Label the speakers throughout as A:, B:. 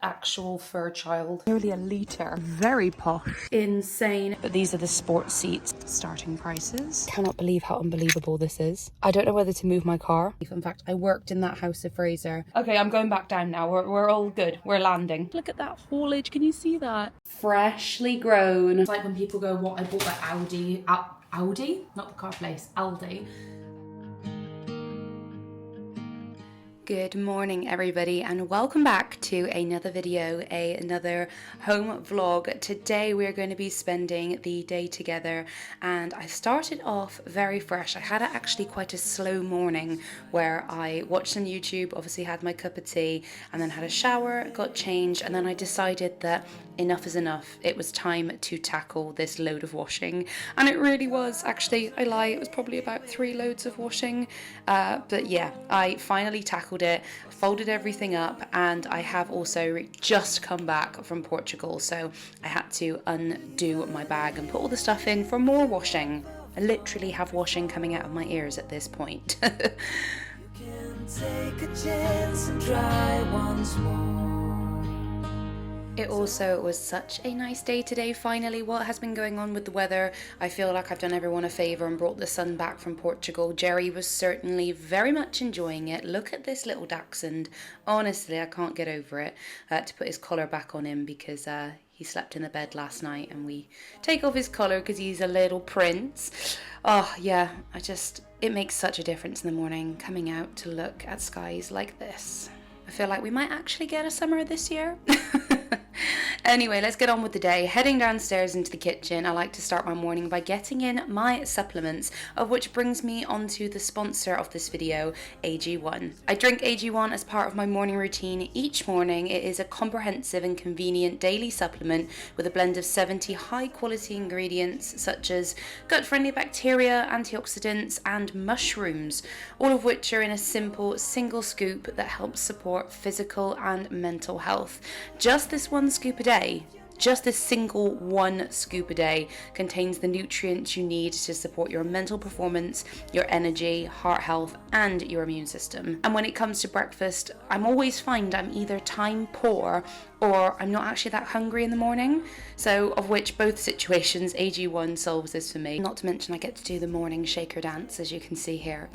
A: Actual fur child. Nearly a litre. Very posh. Insane. But these are the sports seats. Starting prices. Cannot believe how unbelievable this is. I don't know whether to move my car. In fact, I worked in that house of Fraser. Okay, I'm going back down now. We're all good. We're landing. Look at that foliage. Can you see that? Freshly grown. It's like when people go, what, I bought that Audi. Audi? Not the car place. Aldi. Good morning everybody and welcome back to another video, another home vlog. Today we're going to be spending the day together and I started off very fresh. I had actually quite a slow morning where I watched some YouTube, obviously had my cup of tea and then had a shower, got changed, and then I decided that enough is enough. It was time to tackle this load of washing, and it really was. Actually, I lie, it was probably about 3 loads of washing, but yeah, I finally tackled it, folded everything up, and I have also just come back from Portugal, so I had to undo my bag and put all the stuff in for more washing. I literally have washing coming out of my ears at this point. You can take a chance and try once more. It also was such a nice day today, finally. What has been going on with the weather? I feel like I've done everyone a favour and brought the sun back from Portugal. Jerry was certainly very much enjoying it. Look at this little dachshund. Honestly, I can't get over it. To put his collar back on him because he slept in the bed last night and we take off his collar because he's a little prince. Oh yeah, it makes such a difference in the morning coming out to look at skies like this. I feel like we might actually get a summer this year. Anyway, let's get on with the day. Heading downstairs into the kitchen, I like to start my morning by getting in my supplements, of which brings me onto the sponsor of this video, AG1. I drink AG1 as part of my morning routine each morning. It is a comprehensive and convenient daily supplement with a blend of 70 high-quality ingredients such as gut-friendly bacteria, antioxidants, and mushrooms, all of which are in a simple single scoop that helps support physical and mental health. Just this one scoop a day, just this single one scoop a day contains the nutrients you need to support your mental performance, your energy, heart health, and your immune system. And when it comes to breakfast, I'm always find I'm either time poor or I'm not actually that hungry in the morning. So of which both situations, AG1 solves this for me. Not to mention I get to do the morning shaker dance, as you can see here.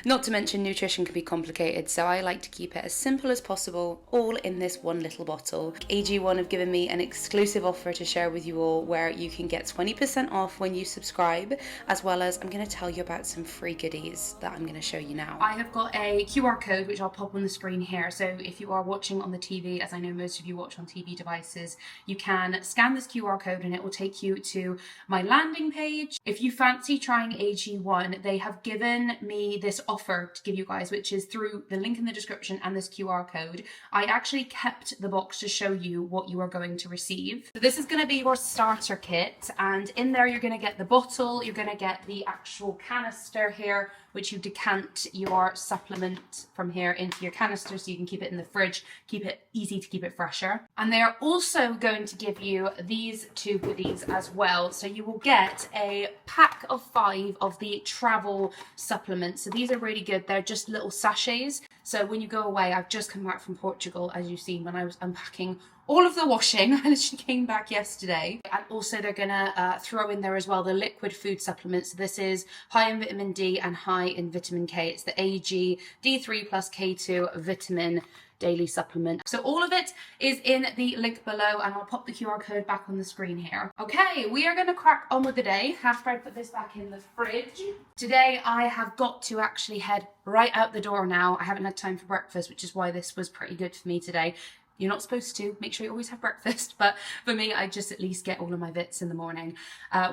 A: Not to mention nutrition can be complicated, so I like to keep it as simple as possible, all in this one little bottle. AG1 have given me an exclusive offer to share with you all where you can get 20% off when you subscribe, as well as I'm going to tell you about some free goodies that I'm going to show you now. I have got a QR code which I'll pop on the screen here, so if you are watching on the TV, as I know most of you watch on TV devices, you can scan this QR code and it will take you to my landing page. If you fancy trying AG1, they have given me this offer to give you guys, which is through the link in the description and this QR code. I actually kept the box to show you what you are going to receive. So this is going to be your starter kit, and in there you're going to get the bottle, you're going to get the actual canister here, which you decant your supplement from here into your canister so you can keep it in the fridge, keep it easy to keep it fresher. And they are also going to give you these 2 goodies as well. So you will get a pack of 5 of the travel supplements. So these are really good. They're just little sachets. So when you go away, I've just come back from Portugal, as you've seen when I was unpacking all of the washing. I literally came back yesterday. And also they're gonna throw in there as well the liquid food supplements. So this is high in vitamin D and high in vitamin K. It's the AG D3 plus K2 vitamin daily supplement. So all of it is in the link below, and I'll pop the QR code back on the screen here. Okay, we are gonna crack on with the day after I put this back in the fridge. Today I have got to actually head right out the door now. I haven't had time for breakfast, which is why this was pretty good for me today. You're not supposed to. Make sure you always have breakfast. But for me, I just at least get all of my bits in the morning.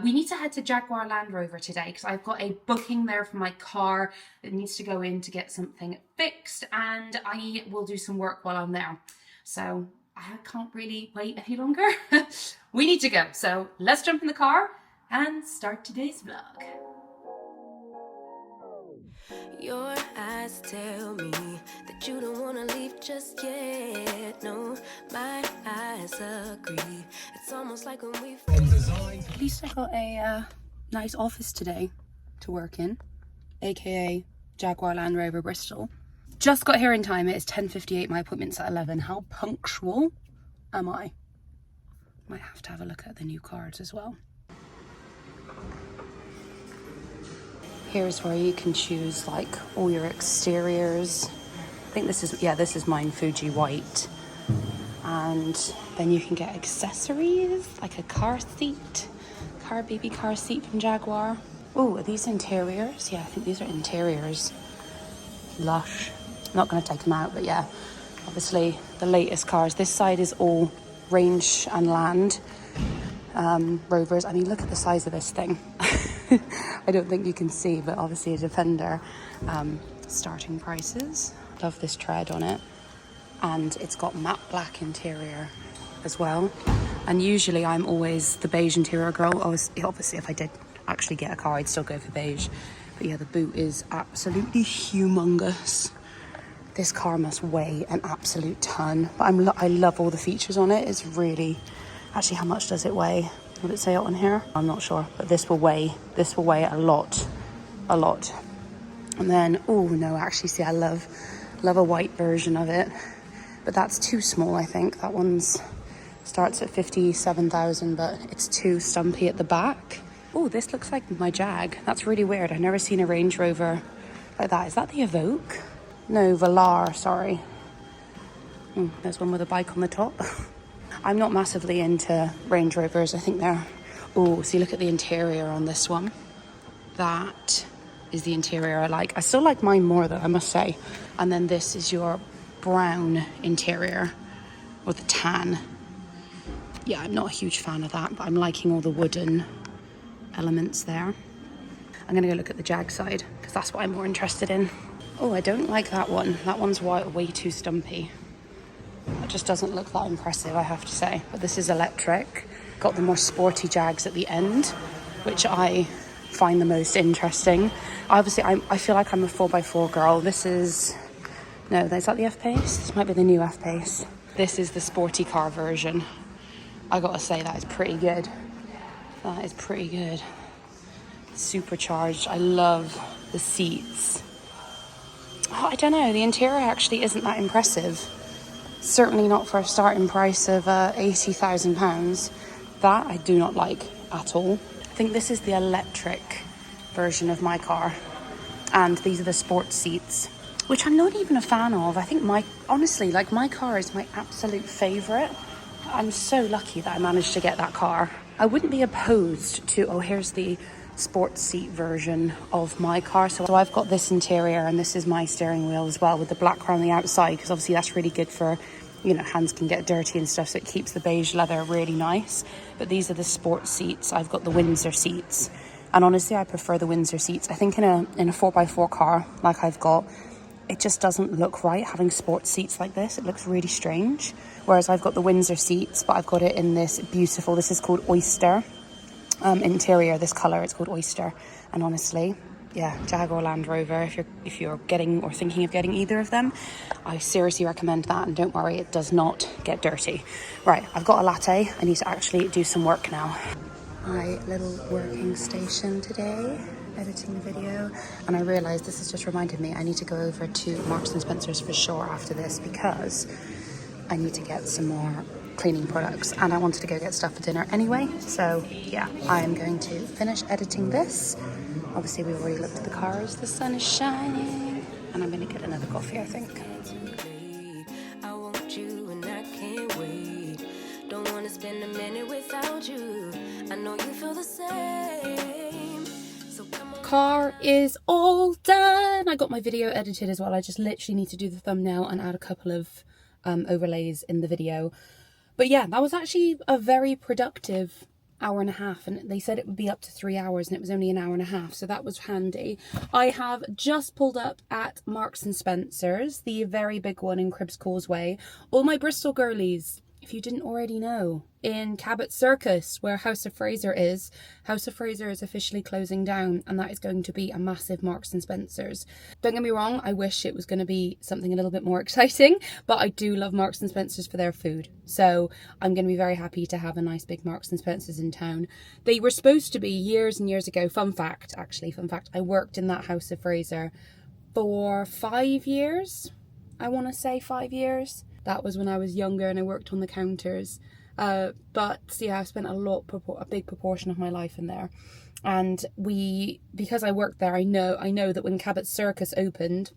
A: We need to head to Jaguar Land Rover today because I've got a booking there for my car that needs to go in to get something fixed. And I will do some work while I'm there. So I can't really wait any longer. We need to go. So let's jump in the car and start today's vlog. Your eyes tell me that you don't want to leave just yet. No, my eyes agree. It's almost like when we at least I got a nice office today to work in, aka Jaguar Land Rover Bristol. Just got here in time. It is 10:58. My appointment's at 11. How punctual. am I? Might have to have a look at the new cards as well. Here's where you can choose like all your exteriors. I think this is, yeah, this is mine, Fuji white. And then you can get accessories like a car seat, baby car seat from Jaguar. Oh, are these interiors? Yeah, I think these are interiors. Lush. I'm not going to take them out, but yeah, obviously the latest cars. This side is all Range and Land Rovers. I mean, look at the size of this thing. I don't think you can see, but obviously a Defender. Starting prices. Love this tread on it. And it's got matte black interior as well. And usually I'm always the beige interior girl. Obviously, if I did actually get a car, I'd still go for beige. But yeah, the boot is absolutely humongous. This car must weigh an absolute ton. But I love all the features on it. It's really... Actually, how much does it weigh? Would it say it on here? I'm not sure. But this will weigh a lot. A lot. And then, oh no, actually, see, I love a white version of it. But that's too small, I think. That one's starts at 57,000, but it's too stumpy at the back. Oh, this looks like my Jag. That's really weird. I've never seen a Range Rover like that. Is that the Evoque? No, Velar, sorry. There's one with a bike on the top. I'm not massively into Range Rovers. I think they're... Oh, see, look at the interior on this one. That is the interior I like. I still like mine more, though, I must say. And then this is your brown interior, or the tan. Yeah, I'm not a huge fan of that, but I'm liking all the wooden elements there. I'm gonna go look at the Jag side, because that's what I'm more interested in. Oh, I don't like that one. That one's way too stumpy. That just doesn't look that impressive, I have to say. But this is electric. Got the more sporty Jags at the end, which I find the most interesting. Obviously, I feel like I'm a 4x4 girl. This is... No, is that the F-Pace? This might be the new F-Pace. This is the sporty car version. I gotta say, that is pretty good. That is pretty good. Supercharged. I love the seats. Oh, I don't know, the interior actually isn't that impressive. Certainly not for a starting price of £80,000. That I do not like at all. I think this is the electric version of my car. And these are the sports seats, which I'm not even a fan of. I think honestly, like, my car is my absolute favourite. I'm so lucky that I managed to get that car. I wouldn't be opposed to, oh, here's the sports seat version of my car. So I've got this interior, and this is my steering wheel as well, with the black on the outside, because obviously that's really good for, you know, hands can get dirty and stuff, so it keeps the beige leather really nice. But these are the sports seats. I've got the Windsor seats, and honestly I prefer the Windsor seats. I think in a 4x4 car like I've got, it just doesn't look right having sports seats like this. It looks really strange. Whereas I've got the Windsor seats, but I've got it in this beautiful, this is called Oyster interior, this colour, it's called Oyster. And honestly, yeah, Jaguar Land Rover, if you're getting or thinking of getting either of them, I seriously recommend that. And don't worry, it does not get dirty. Right, I've got a latte. I need to actually do some work now. My little working station today, editing the video, and I realised this has just reminded me I need to go over to Marks and Spencer's for sure after this, because I need to get some more cleaning products, and I wanted to go get stuff for dinner anyway. So yeah, I am going to finish editing this. Obviously we've already looked at the cars, the sun is shining, and I'm going to get another coffee, I think. I want you and I can't wait. Don't want to spend a minute without you. I know you feel the same. So come on. Car is all done. I got my video edited as well. I just literally need to do the thumbnail and add a couple of overlays in the video. But yeah, that was actually a very productive hour and a half, and they said it would be up to 3 hours, and it was only an hour and a half, so that was handy. I have just pulled up at Marks and Spencer's, the very big one in Cribbs Causeway. All my Bristol girlies, if you didn't already know, in Cabot Circus, where House of Fraser is officially closing down, and that is going to be a massive Marks and Spencer's. Don't get me wrong, I wish it was going to be something a little bit more exciting, but I do love Marks and Spencer's for their food, so I'm going to be very happy to have a nice big Marks and Spencer's in town. They were supposed to be years and years ago. Fun fact, I worked in that House of Fraser for 5 years. I want to say 5 years. That was when I was younger and I worked on the counters. But yeah, I've spent a big proportion of my life in there. And because I worked there, I know that when Cabot Circus opened,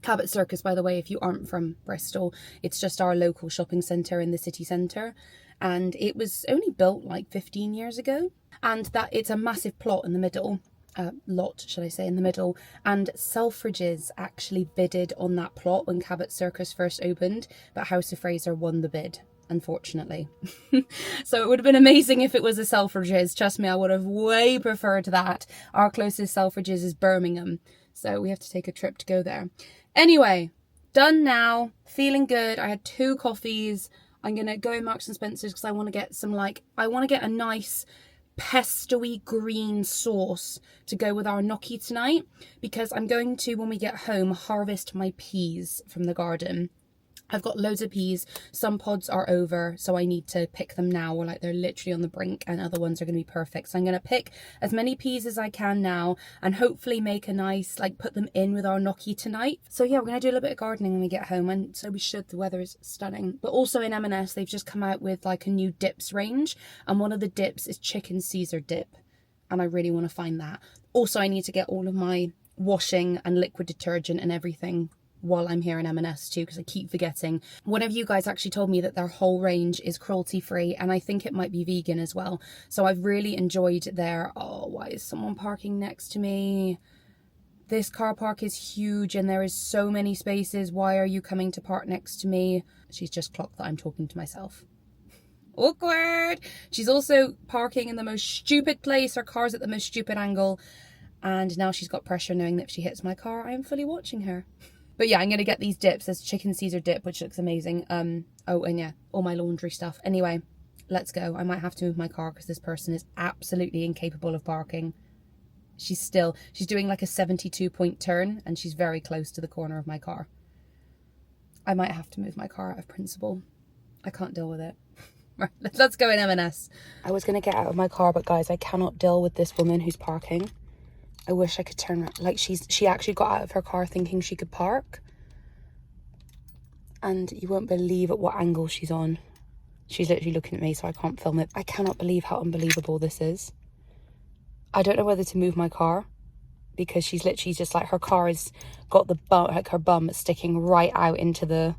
A: Cabot Circus, by the way, if you aren't from Bristol, it's just our local shopping centre in the city centre. And it was only built like 15 years ago. And that it's a massive plot in the middle. Lot, should I say, in the middle. And Selfridges actually bidded on that plot when Cabot Circus first opened. But House of Fraser won the bid, unfortunately. So it would have been amazing if it was a Selfridges. Trust me, I would have way preferred that. Our closest Selfridges is Birmingham. So we have to take a trip to go there. Anyway, done now. Feeling good. I had 2 coffees. I'm going to go in Marks and Spencer's because I want to get a nice pesto-y green sauce to go with our gnocchi tonight, because I'm going to, when we get home, harvest my peas from the garden. I've got loads of peas. Some pods are over, so I need to pick them now, or like they're literally on the brink, and other ones are going to be perfect. So I'm going to pick as many peas as I can now and hopefully make a nice, like, put them in with our gnocchi tonight. So yeah, we're going to do a little bit of gardening when we get home, and so we should. The weather is stunning. But also in M&S, they've just come out with like a new dips range, and one of the dips is chicken Caesar dip, and I really want to find that. Also, I need to get all of my washing and liquid detergent and everything while I'm here in M&S too, because I keep forgetting. One of you guys actually told me that their whole range is cruelty free, and I think it might be vegan as well. So I've really enjoyed their... Oh, why is someone parking next to me? This car park is huge and there is so many spaces. Why are you coming to park next to me? She's just clocked that I'm talking to myself. Awkward. She's also parking in the most stupid place. Her car's at the most stupid angle, and now she's got pressure knowing that if she hits my car, I am fully watching her. But yeah, I'm going to get these dips. There's chicken Caesar dip, which looks amazing. Oh, and yeah, all my laundry stuff. Anyway, let's go. I might have to move my car because this person is absolutely incapable of parking. She's doing like a 72-point turn, and she's very close to the corner of my car. I might have to move my car out of principle. I can't deal with it. Right, let's go in M&S. I was going to get out of my car, but guys, I cannot deal with this woman who's parking. I wish I could turn around. Like, she actually got out of her car thinking she could park. And you won't believe at what angle she's on. She's literally looking at me, so I can't film it. I cannot believe how unbelievable this is. I don't know whether to move my car, because she's literally just like, her car has got the bum, like her bum sticking right out into the...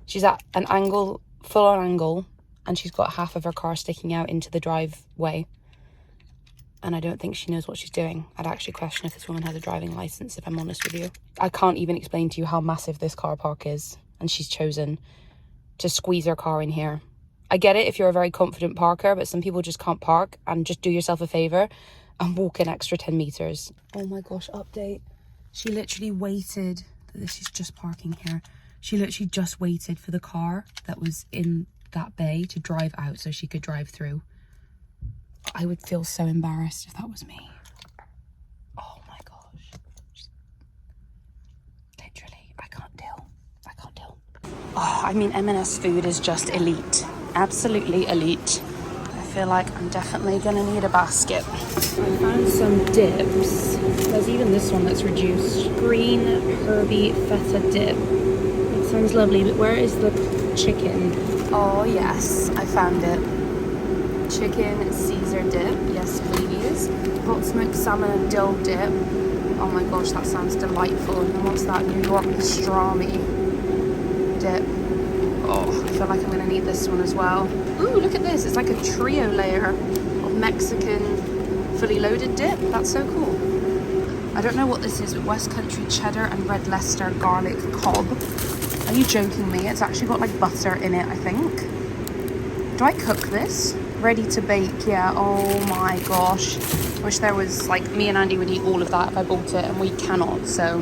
A: She's at an angle, full on angle, and she's got half of her car sticking out into the driveway. And I don't think she knows what she's doing. I'd actually question if this woman has a driving license, if I'm honest with you. I can't even explain to you how massive this car park is. And she's chosen to squeeze her car in here. I get it if you're a very confident parker, but some people just can't park. And just do yourself a favour and walk an extra 10 metres. Oh my gosh, update. She literally waited. She's just parking here. She literally just waited for the car that was in that bay to drive out so she could drive through. I would feel so embarrassed if that was me. Oh my gosh. Literally, I can't deal. Oh, I mean, M&S food is just elite. Absolutely elite. I feel like I'm definitely going to need a basket. I found some dips. There's even this one that's reduced. Green herby feta dip. It sounds lovely, but where is the chicken? Oh yes, I found it. Chicken Caesar dip, yes please. Hot smoked salmon and dill dip. Oh my gosh, that sounds delightful. And what's that? New York pastrami dip. Oh, I feel like I'm gonna need this one as well. Ooh, look at this. It's like a trio layer of Mexican fully loaded dip. That's so cool. I don't know what this is, but West Country cheddar and red Leicester garlic cob. Are you joking me? It's actually got like butter in it, I think. Do I cook this? Ready to bake, yeah. Oh my gosh. Wish there was, like, me and Andy would eat all of that if I bought it, and we cannot. So,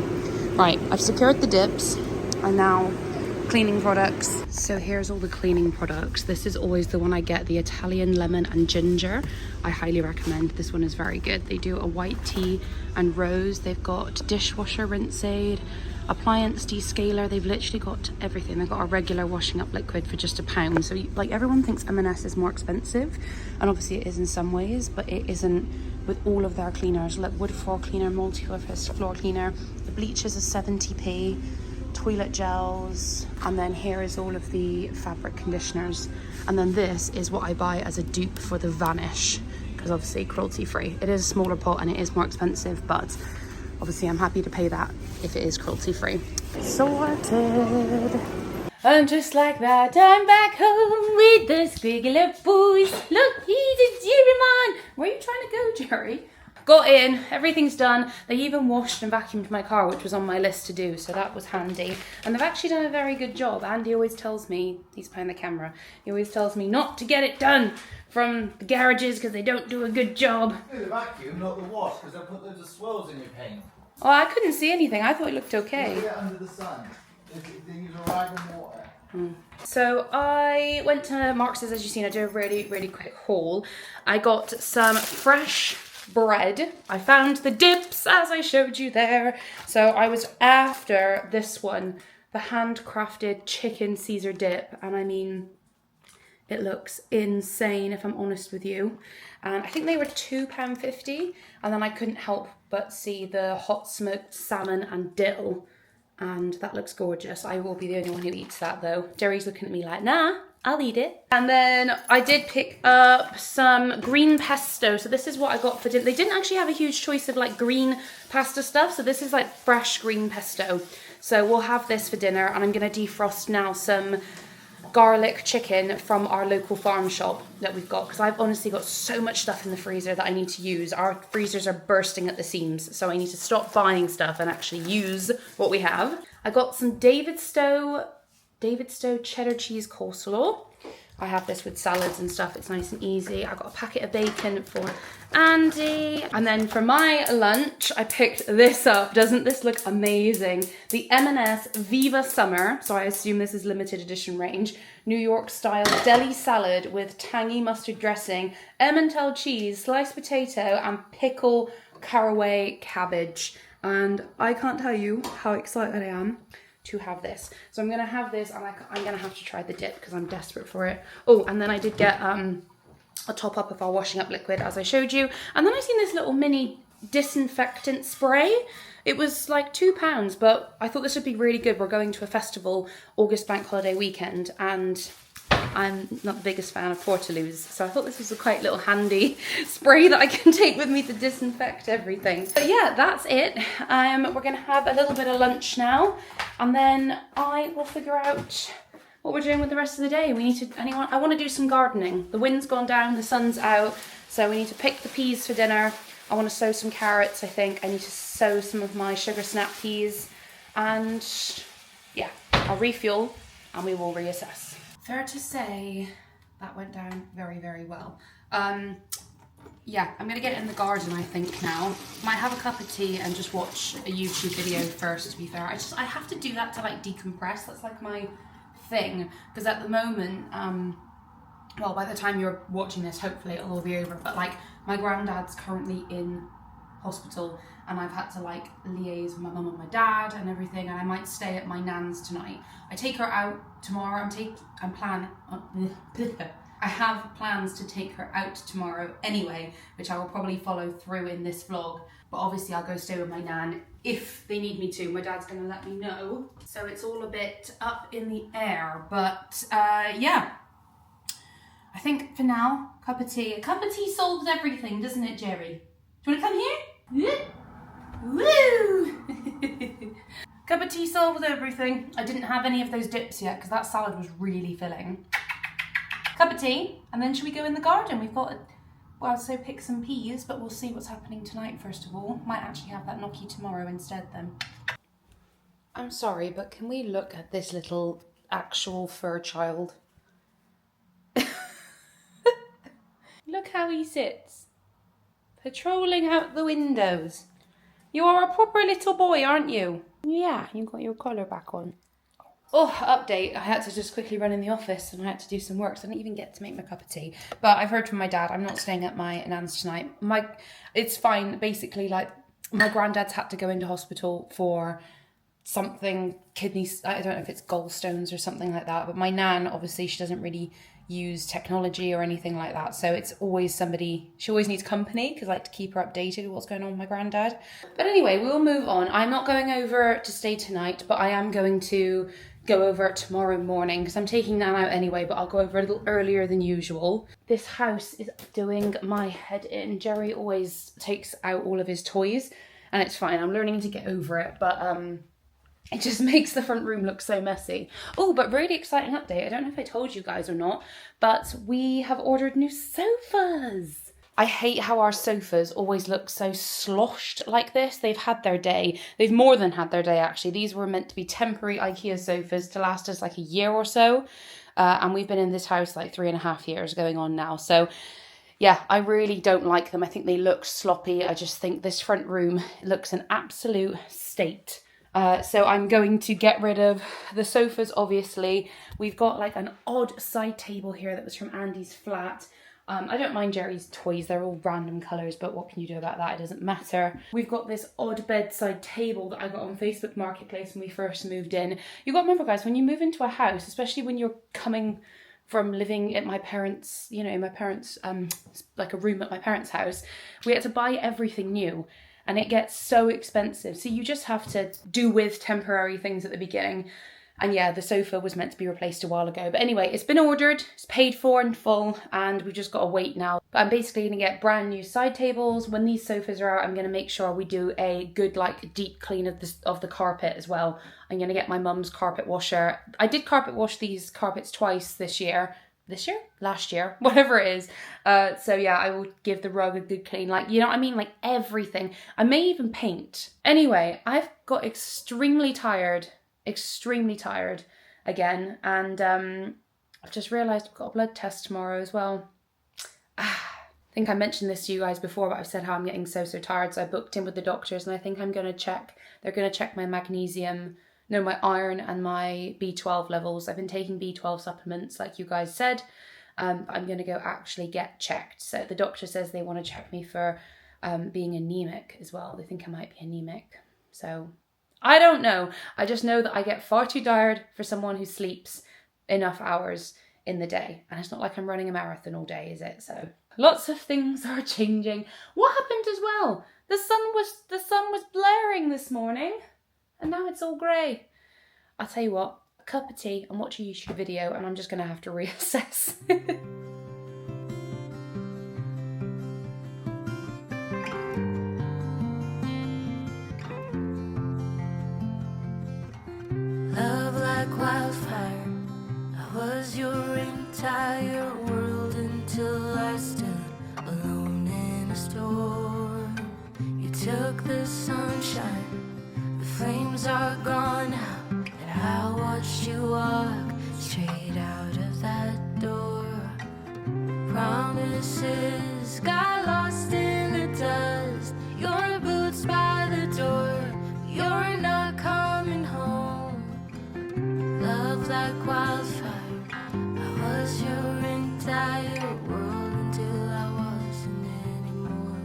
A: right, I've secured the dips. And now cleaning products. So here's all the cleaning products. This is always the one I get, the Italian lemon and ginger. I highly recommend. This one is very good. They do a white tea and rose. They've got dishwasher rinse aid, appliance descaler. They've literally got everything. They've got a regular washing up liquid for just £1. So like, everyone thinks M&S is more expensive, and obviously it is in some ways, but it isn't with all of their cleaners. Like wood floor cleaner, multi-surface floor cleaner. The bleach is a 70p. toilet gels, and then here is all of the fabric conditioners, and then this is what I buy as a dupe for the Vanish, because obviously cruelty free. It is a smaller pot and it is more expensive, but obviously I'm happy to pay that if it is cruelty free. Sorted. And just like that, I'm back home with the squiggly boys. Look, he's a Jerry man. Where are you trying to go, Jerry? Got in, everything's done. They even washed and vacuumed my car, which was on my list to do, so that was handy. And they've actually done a very good job. Andy always tells me, he's behind the camera, he always tells me not to get it done from the garages because they don't do a good job.
B: The vacuum, not the wash, because I put loads of swirls in your paint.
A: Oh, I couldn't see anything. I thought it looked okay.
B: Put it under the sun. They use a rag and water.
A: So I went to Marx's, as you've seen. I did a really, really quick haul. I got some fresh bread. I found the dips as I showed you there. So I was after this one, the handcrafted chicken Caesar dip, and I mean, it looks insane if I'm honest with you. And I think they were £2.50, and then I couldn't help but see the hot smoked salmon and dill, and that looks gorgeous. I will be the only one who eats that though. Jerry's looking at me like, nah, I'll eat it. And then I did pick up some green pesto. So this is what I got for dinner. They didn't actually have a huge choice of like green pasta stuff, so this is like fresh green pesto. So we'll have this for dinner, and I'm gonna defrost now some garlic chicken from our local farm shop that we've got, because I've honestly got so much stuff in the freezer that I need to use. Our freezers are bursting at the seams, so I need to stop buying stuff and actually use what we have. I got some David Stowe cheddar cheese coleslaw. I have this with salads and stuff, it's nice and easy. I got a packet of bacon for Andy. And then for my lunch, I picked this up. Doesn't this look amazing? The M&S Viva Summer, so I assume this is limited edition range, New York style deli salad with tangy mustard dressing, Emmental cheese, sliced potato, and pickle caraway cabbage. And I can't tell you how excited I am to have this. So I'm gonna have this, and I'm gonna have to try the dip because I'm desperate for it. Oh, and then I did get a top up of our washing up liquid, as I showed you. And then I seen this little mini disinfectant spray. It was like £2, but I thought this would be really good. We're going to a festival August bank holiday weekend, and I'm not the biggest fan of Portaloos, so I thought this was a quite little handy spray that I can take with me to disinfect everything. But yeah, that's it. We're gonna have a little bit of lunch now, and then I will figure out what we're doing with the rest of the day. We need to, I want to do some gardening. The wind's gone down, the sun's out, so we need to pick the peas for dinner. I want to sow some carrots, I think. I need to sow some of my sugar snap peas, and yeah, I'll refuel and we will reassess. Fair to say that went down very, very well. Yeah, I'm gonna get in the garden, I think, now. Might have a cup of tea and just watch a YouTube video first, to be fair. I have to do that to like decompress. That's like my thing, because at the moment, well, by the time you're watching this, hopefully it'll all be over, but like my granddad's currently in hospital, and I've had to like liaise with my mum and my dad and everything, and I might stay at my nan's tonight. I take her out tomorrow. I have plans to take her out tomorrow anyway, which I will probably follow through in this vlog, but obviously I'll go stay with my nan if they need me to. My dad's gonna let me know, so it's all a bit up in the air, but yeah, I think for now, a cup of tea solves everything, doesn't it, Jerry? Do you want to come here? Woo! Cup of tea solved everything. I didn't have any of those dips yet because that salad was really filling. Cup of tea, and then should we go in the garden? We've got, well, so pick some peas, but we'll see what's happening tonight first of all. Might actually have that gnocchi tomorrow instead then. I'm sorry, but can we look at this little actual fur child? Look how he sits, patrolling out the windows. You are a proper little boy, aren't you? Yeah, you got your collar back on. Oh, update. I had to just quickly run in the office and I had to do some work, so I didn't even get to make my cup of tea. But I've heard from my dad, I'm not staying at my nan's tonight. It's fine, basically, like, my granddad's had to go into hospital for something, kidneys, I don't know if it's gallstones or something like that, but my nan, obviously, she doesn't really use technology or anything like that. So it's always she always needs company because I like to keep her updated with what's going on with my granddad. But anyway, we'll move on. I'm not going over to stay tonight, but I am going to go over tomorrow morning because I'm taking Nan out anyway, but I'll go over a little earlier than usual. This house is doing my head in. Jerry always takes out all of his toys and it's fine. I'm learning to get over it, but it just makes the front room look so messy. Oh, but really exciting update. I don't know if I told you guys or not, but we have ordered new sofas. I hate how our sofas always look so sloshed like this. They've had their day. They've more than had their day, actually. These were meant to be temporary IKEA sofas to last us like a year or so. And we've been in this house like 3.5 years going on now. So yeah, I really don't like them. I think they look sloppy. I just think this front room looks an absolute state. So I'm going to get rid of the sofas, obviously. We've got like an odd side table here that was from Andy's flat. I don't mind Jerry's toys, they're all random colours, but what can you do about that? It doesn't matter. We've got this odd bedside table that I got on Facebook Marketplace when we first moved in. You got to remember, guys, when you move into a house, especially when you're coming from living at my parents', like a room at my parents' house, we had to buy everything new. And it gets so expensive. So you just have to do with temporary things at the beginning. And yeah, the sofa was meant to be replaced a while ago. But anyway, it's been ordered, it's paid for in full, and we just got to wait now. But I'm basically going to get brand new side tables. When these sofas are out, I'm going to make sure we do a good, like, deep clean of the carpet as well. I'm going to get my mum's carpet washer. I did carpet wash these carpets twice this year. Last year, whatever it is. So yeah, I will give the rug a good clean, like, you know what I mean, like everything. I may even paint. Anyway, I've got extremely tired again, and I've just realised I've got a blood test tomorrow as well. I think I mentioned this to you guys before, but I've said how I'm getting so tired, so I booked in with the doctors, and I think they're going to check my magnesium, no, my iron and my B12 levels. I've been taking B12 supplements like you guys said. I'm going to go actually get checked. So the doctor says they want to check me for being anemic as well. They think I might be anemic. So I don't know. I just know that I get far too tired for someone who sleeps enough hours in the day. And it's not like I'm running a marathon all day, is it? So lots of things are changing. What happened as well? The sun was blaring this morning. And now it's all grey. I'll tell you what, a cup of tea and watch a YouTube video, and I'm just going to have to reassess.
C: Love like wildfire, I was your entire world until I stood alone in a storm. You took the sunshine, the flames are gone now, and I watched you walk straight out of that door. Promises got lost in the dust, your boots by the door, you're not coming home. Love like wildfire, I was your entire world until I wasn't anymore.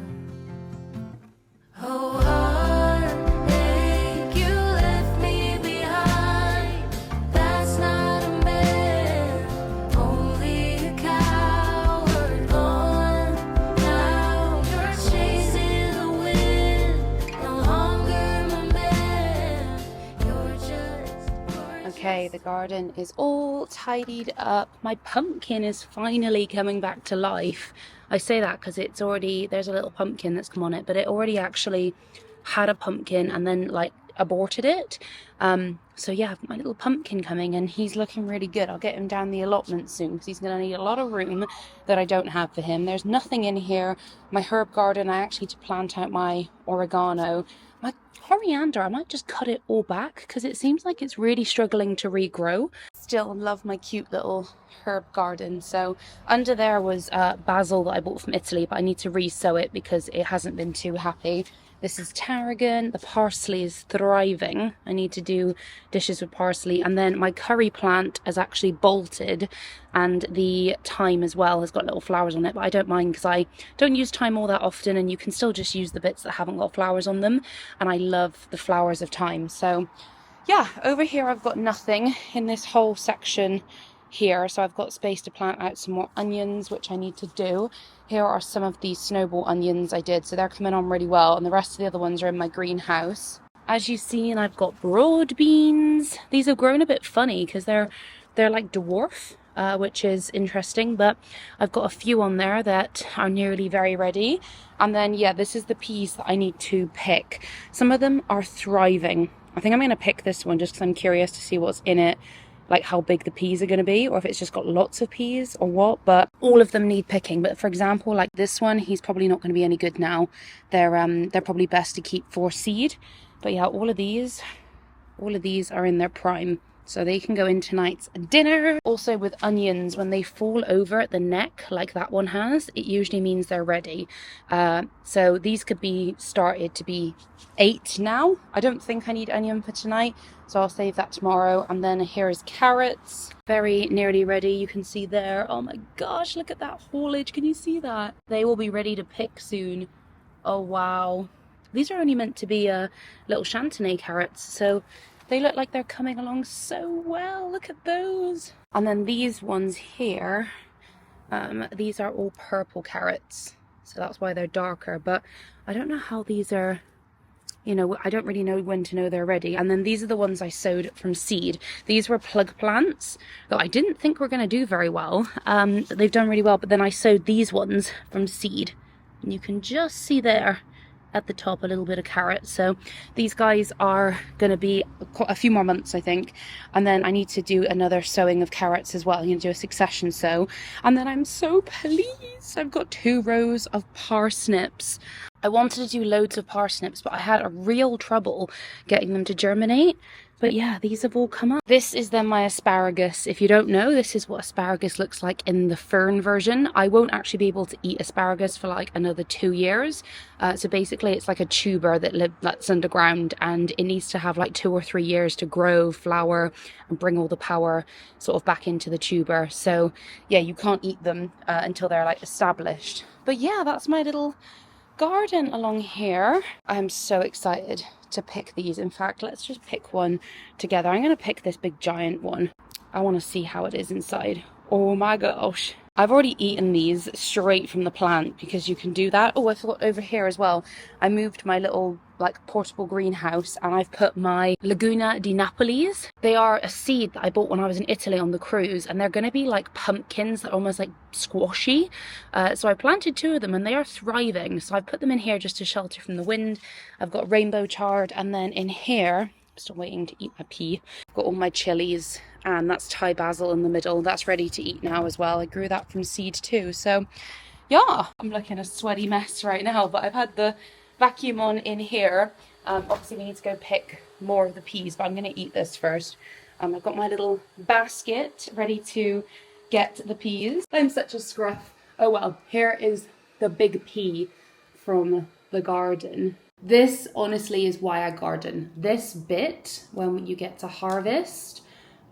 C: Oh,
A: Okay, the garden is all tidied up. My pumpkin is finally coming back to life. I say that because it's already, there's a little pumpkin that's come on it, but it already actually had a pumpkin and then like aborted it. So yeah, I've got my little pumpkin coming and he's looking really good. I'll get him down the allotment soon because he's going to need a lot of room that I don't have for him. There's nothing in here. My herb garden, I actually need to plant out my oregano. My coriander, I might just cut it all back because it seems like it's really struggling to regrow. Still love my cute little herb garden. So under there was basil that I bought from Italy, but I need to re-sow it because it hasn't been too happy. This is tarragon. The parsley is thriving. I need to do dishes with parsley. And then my curry plant is actually bolted, and the thyme as well has got little flowers on it, but I don't mind because I don't use thyme all that often, and you can still just use the bits that haven't got flowers on them. And I love the flowers of thyme. So yeah, over here I've got nothing. In this whole section here, so I've got space to plant out some more onions, which I need to do. Here are some of these snowball onions I did, so they're coming on really well, and the rest of the other ones are in my greenhouse. As you've seen, I've got broad beans. These have grown a bit funny because they're like dwarf, which is interesting, but I've got a few on there that are nearly very ready. And then, yeah, this is the peas that I need to pick. Some of them are thriving. I think I'm going to pick this one just because I'm curious to see what's in it, like how big the peas are going to be, or if it's just got lots of peas or what. But all of them need picking. But for example, like this one, he's probably not going to be any good now. They're probably best to keep for seed. But yeah, all of these are in their prime, so they can go in tonight's dinner. Also with onions, when they fall over at the neck like that one has, it usually means they're ready. So these could be started to be 8 now. I don't think I need onion for tonight, so I'll save that tomorrow. And then here's carrots, very nearly ready. You can see there. Oh my gosh, look at that foliage. Can you see that? They will be ready to pick soon. Oh wow. These are only meant to be little chantenay carrots, so they look like they're coming along so well. Look at those. And then these ones here, these are all purple carrots, so that's why they're darker. But I don't know how these are, you know, I don't really know when to know they're ready. And then these are the ones I sowed from seed. These were plug plants that I didn't think were going to do very well. They've done really well, but then I sowed these ones from seed. And you can just see there at the top a little bit of carrot. So these guys are going to be a few more months, I think, and then I need to do another sowing of carrots as well. I'm going to do a succession sow, and then I'm so pleased I've got 2 rows of parsnips. I wanted to do loads of parsnips, but I had a real trouble getting them to germinate. But yeah, these have all come up. This is then my asparagus. If you don't know, this is what asparagus looks like in the fern version. I won't actually be able to eat asparagus for like another 2 years. So basically it's like a tuber that's underground, and it needs to have like 2 or 3 years to grow, flower, and bring all the power sort of back into the tuber. So yeah, you can't eat them until they're like established. But yeah, that's my little garden along here. I'm so excited to pick these. In fact, let's just pick one together. I'm going to pick this big giant one. I want to see how it is inside. Oh my gosh. I've already eaten these straight from the plant because you can do that. Oh, I forgot over here as well. I moved my little like portable greenhouse and I've put my Laguna di Napolis. They are a seed that I bought when I was in Italy on the cruise, and they're going to be like pumpkins that are almost like squashy. So I planted 2 of them and they are thriving. So I've put them in here just to shelter from the wind. I've got rainbow chard, and then in here, I'm still waiting to eat my pea. I've got all my chilies, and that's Thai basil in the middle. That's ready to eat now as well. I grew that from seed too. So yeah, I'm looking a sweaty mess right now, but I've had the vacuum on in here. Obviously we need to go pick more of the peas, but I'm going to eat this first. I've got my little basket ready to get the peas. I'm such a scruff. Oh well, here is the big pea from the garden. This honestly is why I garden. This bit, when you get to harvest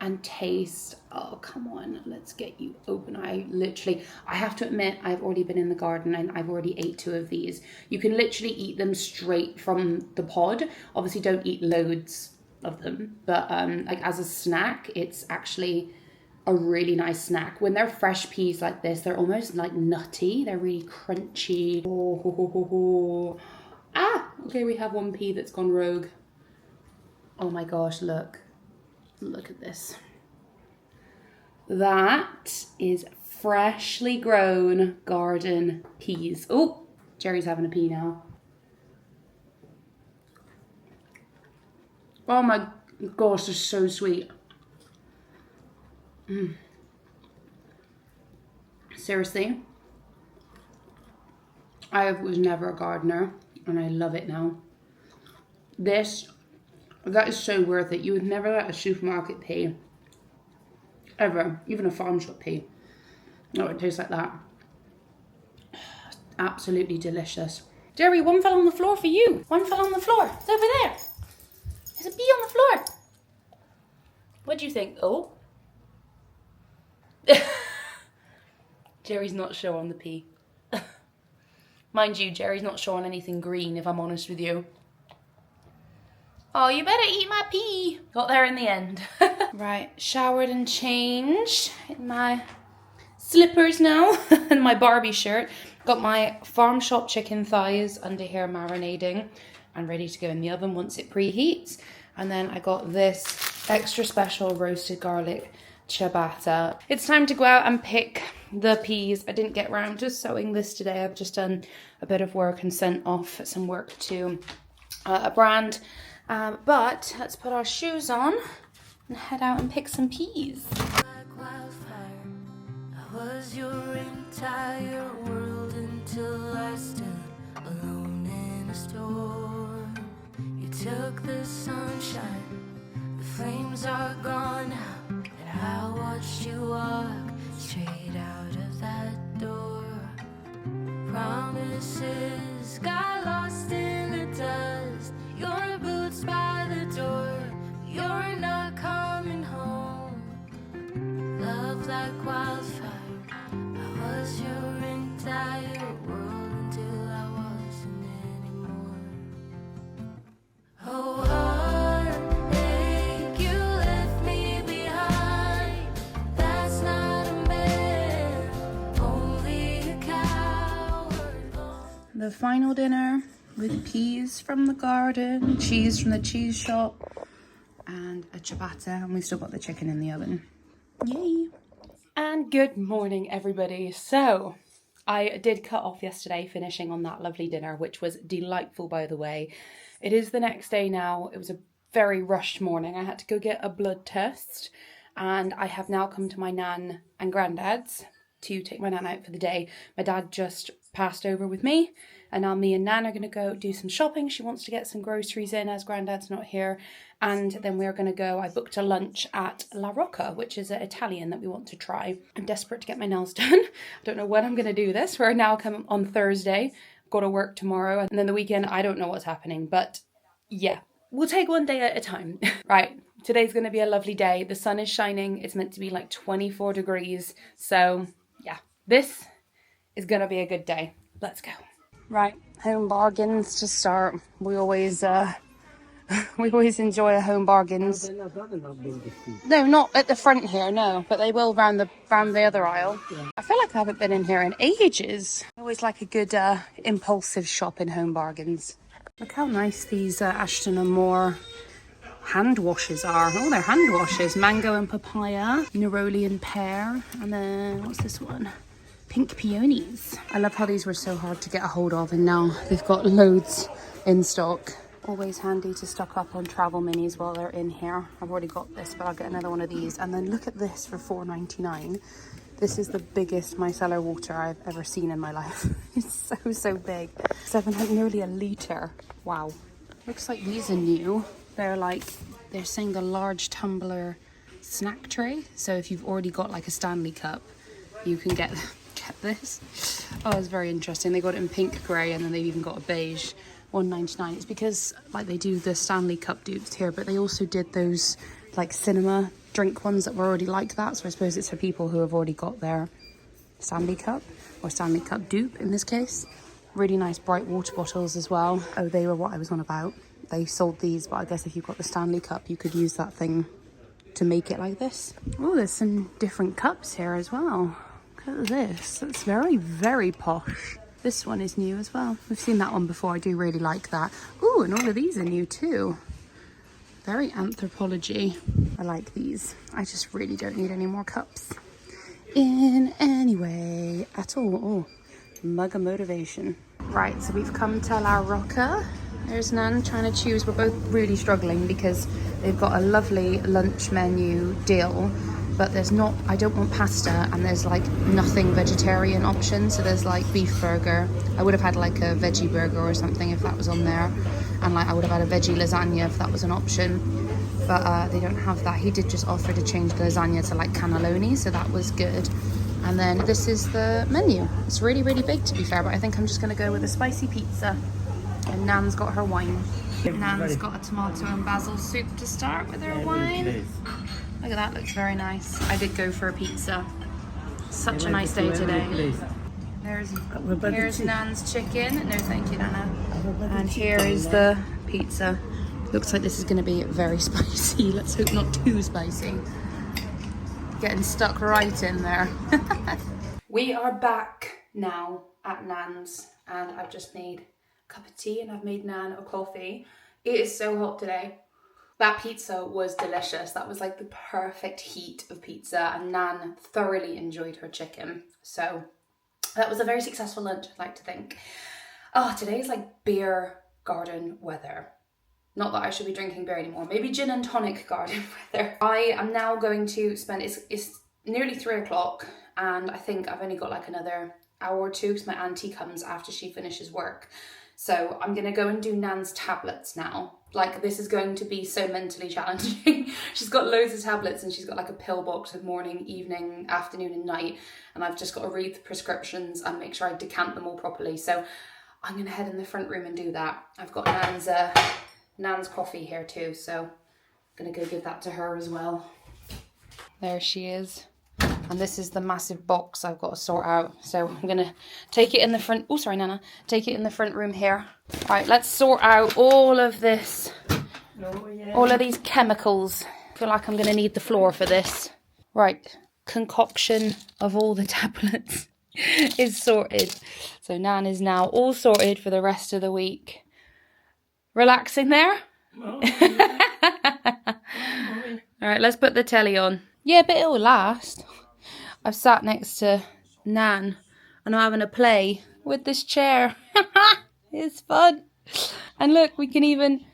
A: and taste, oh come on, let's get you open. I have to admit, I've already been in the garden and I've already ate 2 of these. You can literally eat them straight from the pod. Obviously don't eat loads of them, but like as a snack, it's actually a really nice snack. When they're fresh peas like this, they're almost like nutty. They're really crunchy. Oh, ho, ho, ho, ho. Ah, okay, we have one pea that's gone rogue. Oh my gosh, look at this. That is freshly grown garden peas. Oh, Jerry's having a pea now. Oh my gosh, they're so sweet. Seriously, I was never a gardener and I love it now. That is so worth it. You would never let a supermarket pea, ever, even a farm shop pea. Oh, it tastes like that. Absolutely delicious. Jerry, one fell on the floor for you. One fell on the floor. It's over there. There's a pea on the floor. What do you think? Oh. Jerry's not sure on the pea. Mind you, Jerry's not sure on anything green, if I'm honest with you. Oh, you better eat my pea. Got there in the end. Right, showered and changed in my slippers now and my Barbie shirt. Got my farm shop chicken thighs under here marinating and ready to go in the oven once it preheats. And then I got this extra special roasted garlic ciabatta. It's time to go out and pick the peas. I didn't get around to sewing this today. I've just done a bit of work and sent off some work to a brand. But let's put our shoes on and head out and pick some peas.
C: Like wildfire, I was your entire world until I stood alone in a storm. You took the sunshine, the flames are gone now, and I watched you walk straight out of that door. Promises got lost in the dust. Your boots by the door, you're not coming home. Love like wildfire, I was your entire world until I wasn't anymore. Oh, heartache, you left me behind. That's not a man, only a coward.
A: The final dinner with peas from the garden, cheese from the cheese shop, and a ciabatta, and we've still got the chicken in the oven. Yay! And good morning, everybody. So I did cut off yesterday finishing on that lovely dinner, which was delightful, by the way. It is the next day now. It was a very rushed morning. I had to go get a blood test, and I have now come to my nan and granddad's to take my nan out for the day. My dad just passed over with me, and now me and Nan are going to go do some shopping. She wants to get some groceries in as Granddad's not here. And then we're going to go, I booked a lunch at La Rocca, which is an Italian that we want to try. I'm desperate to get my nails done. I don't know when I'm going to do this. We're now coming on Thursday. Got to work tomorrow. And then the weekend, I don't know what's happening. But yeah, we'll take one day at a time. Right, today's going to be a lovely day. The sun is shining. It's meant to be like 24 degrees. So yeah, this is going to be a good day. Let's go. Right, home bargains to start. We always enjoy a home bargains. No, not at the front here, no, but they will round the other aisle. I feel like I haven't been in here in ages. I always like a good impulsive shop in home bargains. Look how nice these Ashton and Moore hand washes are. Oh, they're hand washes. Mango and papaya, neroli and pear, and then what's this one? Pink peonies. I love how these were so hard to get a hold of, and now they've got loads in stock. Always handy to stock up on travel minis while they're in here. I've already got this, but I'll get another one of these. And then look at this for $4.99. This is the biggest micellar water I've ever seen in my life. It's so big. 700, nearly a litre. Wow. Looks like these are new. They're saying the large tumbler snack tray. So if you've already got like a Stanley cup, you can get this. Oh, it's very interesting. They got it in pink, grey, and then they've even got a beige. $1.99. It's because like they do the Stanley Cup dupes here, but they also did those like cinema drink ones that were already like that. So I suppose it's for people who have already got their Stanley Cup or Stanley Cup dupe in this case. Really nice bright water bottles as well. Oh, they were what I was on about. They sold these, but I guess if you've got the Stanley Cup, you could use that thing to make it like this. Oh, there's some different cups here as well. Look at this. That's very, very posh. This one is new as well. We've seen that one before. I do really like that. Ooh, and all of these are new too. Very Anthropology. I like these. I just really don't need any more cups in any way at all. Oh, mug of motivation. Right, so we've come to La Rocca. There's Nan trying to choose. We're both really struggling because they've got a lovely lunch menu deal, but there's not, I don't want pasta, and there's like nothing vegetarian option. So there's like beef burger. I would have had like a veggie burger or something if that was on there. And like I would have had a veggie lasagna if that was an option. But they don't have that. He did just offer to change the lasagna to like cannelloni, so that was good. And then this is the menu. It's really, really big to be fair, but I think I'm just gonna go with a spicy pizza. And Nan's got her wine. Nan's got a tomato and basil soup to start with her wine. Look at that, looks very nice. I did go for a pizza. Such a nice day today. Here's Nan's chicken. No, thank you, Nana. And here is the pizza. Looks like this is going to be very spicy. Let's hope not too spicy. Getting stuck right in there. We are back now at Nan's, and I've just made a cup of tea and I've made Nan a coffee. It is so hot today. That pizza was delicious. That was like the perfect heat of pizza, and Nan thoroughly enjoyed her chicken. So that was a very successful lunch, I'd like to think. Oh, today's like beer garden weather. Not that I should be drinking beer anymore. Maybe gin and tonic garden weather. I am now going to spend, it's nearly 3 o'clock, and I think I've only got like another hour or two because my auntie comes after she finishes work. So I'm going to go and do Nan's tablets now. Like, this is going to be so mentally challenging. She's got loads of tablets, and she's got like a pill box of morning, evening, afternoon and night. And I've just got to read the prescriptions and make sure I decant them all properly. So I'm going to head in the front room and do that. I've got Nan's coffee here too, so I'm going to go give that to her as well. There she is. And this is the massive box I've got to sort out. So I'm going to take it in the front. Oh, sorry, Nana. Take it in the front room here. All right, let's sort out all of this. Oh, yeah. All of these chemicals. I feel like I'm going to need the floor for this. Right. Concoction of all the tablets is sorted. So Nan is now all sorted for the rest of the week. Relaxing there? Oh, yeah. All right, let's put the telly on. Yeah, but it'll last. I've sat next to Nan and I'm having a play with this chair. It's fun. And look, we can even...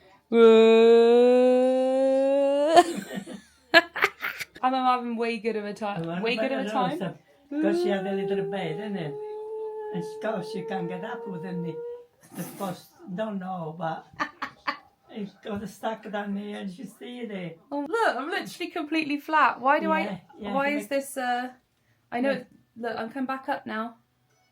A: I'm having way good of a time. Way good of a time.
D: Because she had a little bed, isn't it? And she can't get up within the post. Don't know, but... It's got stuck down here and she's still there.
A: Oh, look, I'm literally completely flat. Why do why is this, I know, look, I'm coming back up now.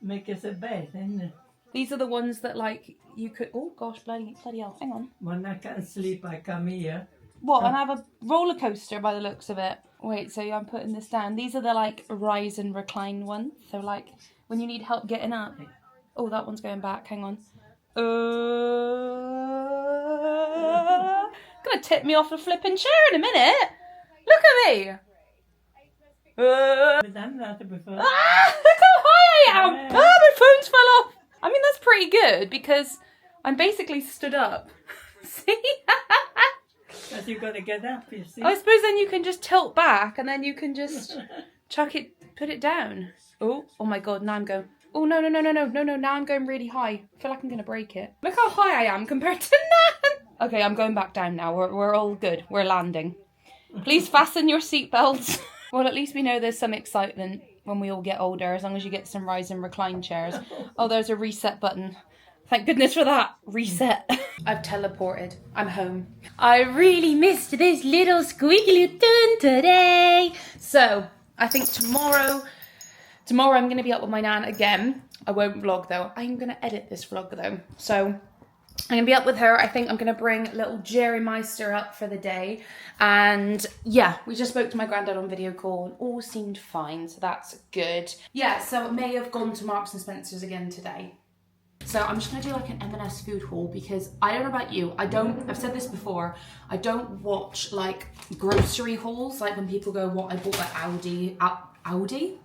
D: Make us a bed, isn't it?
A: These are the ones that, like, you could, oh gosh, bloody hell, hang on.
D: When I can't sleep, I come here.
A: What, and I have a roller coaster by the looks of it. Wait, so I'm putting this down. These are the, like, rise and recline ones. So, like, when you need help getting up. Oh, that one's going back, hang on. Gonna tip me off the flipping chair in a minute. Look at me.
D: I've done that before.
A: Look how high I am.
D: Yeah.
A: My phone's fell off. I mean, that's pretty good because I'm basically stood up. See?
D: But you gotta get up, you see.
A: I suppose then you can just tilt back and then you can just put it down. Oh my God, now I'm going. Oh, no, now I'm going really high. I feel like I'm going to break it. Look how high I am compared to Nan. Okay, I'm going back down now. We're all good. We're landing. Please fasten your seatbelts. Well, at least we know there's some excitement when we all get older, as long as you get some rise and recline chairs. Oh, there's a reset button. Thank goodness for that. Reset. I've teleported. I'm home. I really missed this little squiggly tune today. So, I think tomorrow I'm going to be up with my Nan again. I won't vlog though. I'm going to edit this vlog though. So I'm going to be up with her. I think I'm going to bring little Jerry Meister up for the day. And yeah, we just spoke to my granddad on video call and all seemed fine. So that's good. Yeah, so I may have gone to Marks and Spencer's again today. So I'm just going to do like an M&S food haul because I don't know about you. I've said this before. I don't watch like grocery hauls. Like when people go, what I bought at Aldi?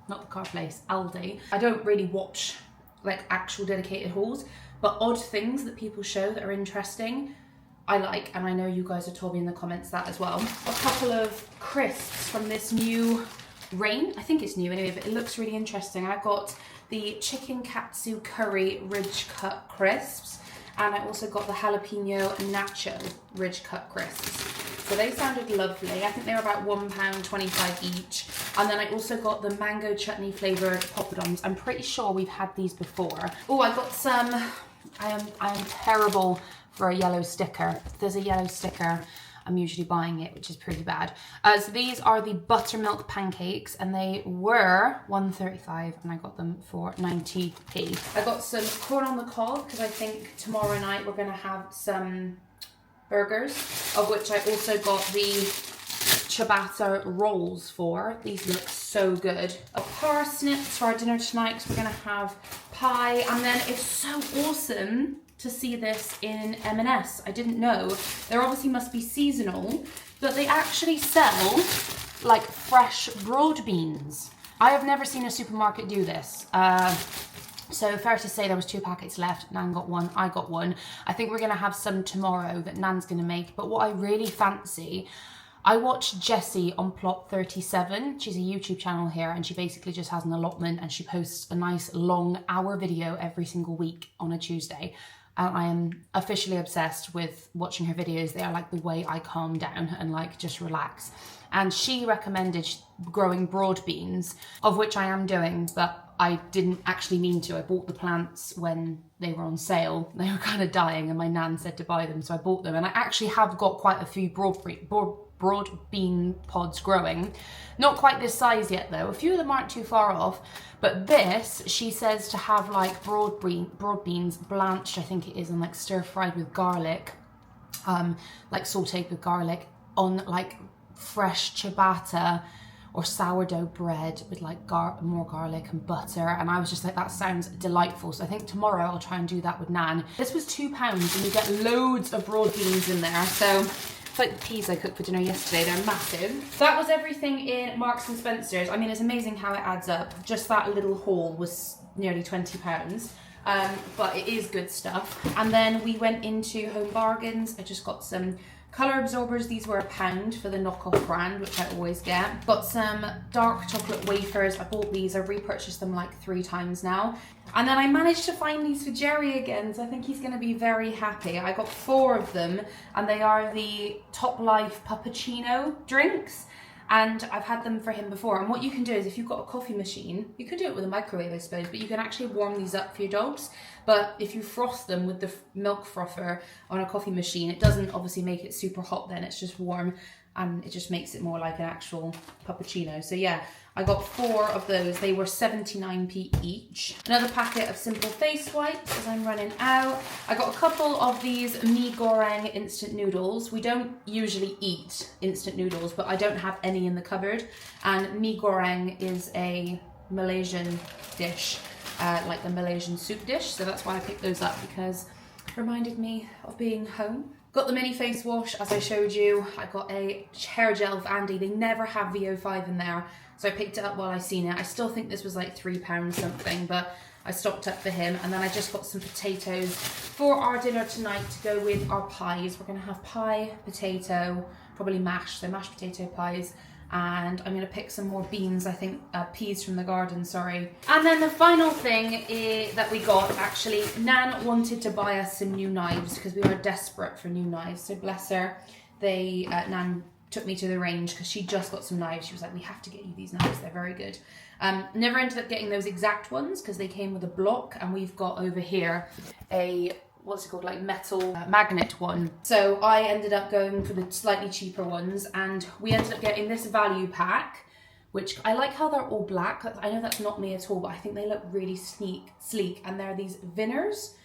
A: Not the car place, Aldi. I don't really watch like actual dedicated hauls, but odd things that people show that are interesting, I like, and I know you guys have told me in the comments that as well. A couple of crisps from this new range. I think it's new anyway, but it looks really interesting. I got the chicken katsu curry ridge cut crisps, and I also got the jalapeno nacho ridge cut crisps. So they sounded lovely. I think they were about £1.25 each. And then I also got the mango chutney flavoured poppadoms. I'm pretty sure we've had these before. Oh, I got some, I am terrible for a yellow sticker. If there's a yellow sticker, I'm usually buying it, which is pretty bad. So these are the buttermilk pancakes, and they were £1.35, and I got them for 90p. I got some corn on the cob, because I think tomorrow night we're going to have some burgers, of which I also got the ciabatta rolls for. These look so good. Parsnips for our dinner tonight, because we're going to have pie. And then it's so awesome to see this in M&S. I didn't know. There obviously must be seasonal, but they actually sell like fresh broad beans. I have never seen a supermarket do this. So fair to say there was 2 packets left. Nan got one, I got one. I think we're gonna have some tomorrow that Nan's gonna make. But what I really fancy, I watched Jessie on Plot 37. She's a YouTube channel here and she basically just has an allotment and she posts a nice long hour video every single week on a Tuesday. I am officially obsessed with watching her videos. They are like the way I calm down and like just relax. And she recommended growing broad beans, of which I am doing, but I didn't actually mean to. I bought the plants when they were on sale. They were kind of dying and my nan said to buy them, so I bought them. And I actually have got quite a few broad bean pods growing. Not quite this size yet though. A few of them aren't too far off. But this, she says to have like broad beans blanched, I think it is, and like stir fried with garlic, like sauteed with garlic on like fresh ciabatta or sourdough bread with like more garlic and butter. And I was just like, that sounds delightful. So I think tomorrow I'll try and do that with Nan. This was £2 and you get loads of broad beans in there. So it's like the peas I cooked for dinner yesterday. They're massive. So that was everything in Marks and Spencer's. I mean, it's amazing how it adds up. Just that little haul was nearly £20. But it is good stuff. And then we went into Home Bargains. I just got some colour absorbers. These were £1 for the knockoff brand, which I always get. Got some dark chocolate wafers. I bought these. I've repurchased them like 3 times now. And then I managed to find these for Jerry again, so I think he's going to be very happy. I got 4 of them, and they are the Top Life Puppuccino drinks. And I've had them for him before. And what you can do is, if you've got a coffee machine, you could do it with a microwave, I suppose, but you can actually warm these up for your dogs. But if you froth them with the milk frother on a coffee machine, it doesn't obviously make it super hot then, it's just warm. And it just makes it more like an actual puppuccino. So yeah, I got 4 of those. They were 79p each. Another packet of simple face wipes as I'm running out. I got a couple of these mee goreng instant noodles. We don't usually eat instant noodles, but I don't have any in the cupboard. And mee goreng is a Malaysian dish, like a Malaysian soup dish. So that's why I picked those up, because it reminded me of being home. Got the mini face wash, as I showed you. I got a hair gel for Andy. They never have VO5 in there, so I picked it up while I seen it. I still think this was like £3 something, but I stocked up for him. And then I just got some potatoes for our dinner tonight to go with our pies. We're gonna have pie, potato, probably mash, so mashed potato pies. And I'm going to pick some more beans, I think, peas from the garden, sorry. And then the final thing that we got, actually, Nan wanted to buy us some new knives because we were desperate for new knives. So bless her, Nan took me to the range because she just got some knives. She was like, we have to get you these knives, they're very good. Never ended up getting those exact ones because they came with a block, and we've got over here a, what's it called, like metal magnet one. So I ended up going for the slightly cheaper ones, and we ended up getting this value pack, which I like how they're all black. I know that's not me at all, but I think they look really sleek, and they're these Vinners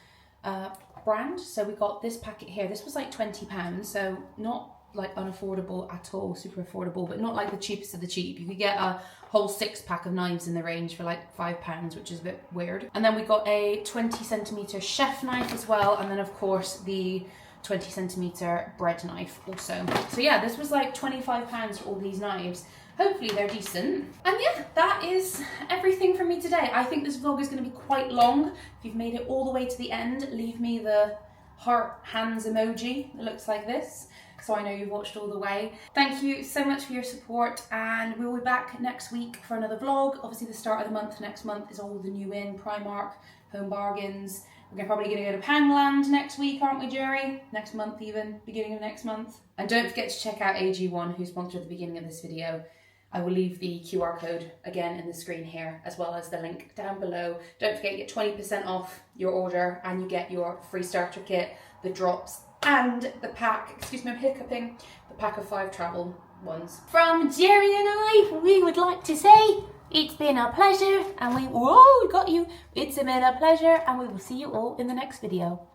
A: brand. So we got this packet here. This was like £20, so not like unaffordable at all, super affordable, but not like the cheapest of the cheap. You could get a whole 6-pack of knives in the range for like £5, which is a bit weird. And then we got a 20cm chef knife as well, and then of course the 20cm bread knife also. So yeah, this was like £25 for all these knives. Hopefully they're decent. And yeah, that is everything from me today. I think this vlog is going to be quite long. If you've made it all the way to the end, leave me the heart hands emoji that looks like this, so I know you've watched all the way. Thank you so much for your support, and we'll be back next week for another vlog. Obviously the start of the month, next month, is all the new in, Primark, Home Bargains. We're probably going to go to Poundland next week, aren't we, Jerry? Next month even, beginning of next month. And don't forget to check out AG1, who sponsored the beginning of this video. I will leave the QR code again in the screen here, as well as the link down below. Don't forget, you get 20% off your order, and you get your free starter kit, the drops, and the pack, excuse me, I'm hiccuping, the pack of 5 travel ones. From Jerry and I, we would like to say, it's been a pleasure, and whoa, got you. It's been a pleasure, and we will see you all in the next video.